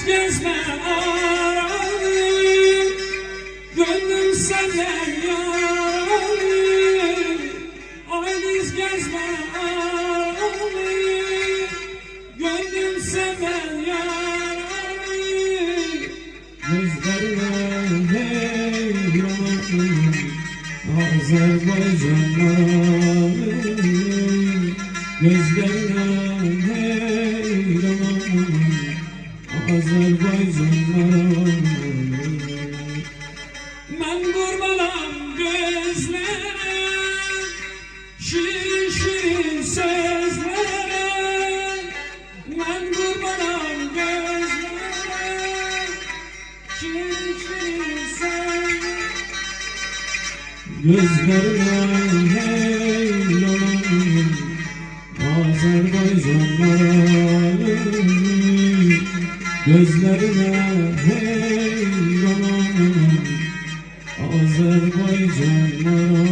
gezme aralı, gönlüm senden yaralı. Aydiz gezme aralı, gönlüm senden yaralı. Gözlerine heyranım Azerbaycanları, gözlerine heyranım Azerbaycanları. Ben kurbanam gözlere, şirin şirin sözlere. Ben kurbanam gözlere, şirin şirin sözlere. Gözlerine heyranım Azerbaycanları, gözlerine heyranım Azerbaycanlara.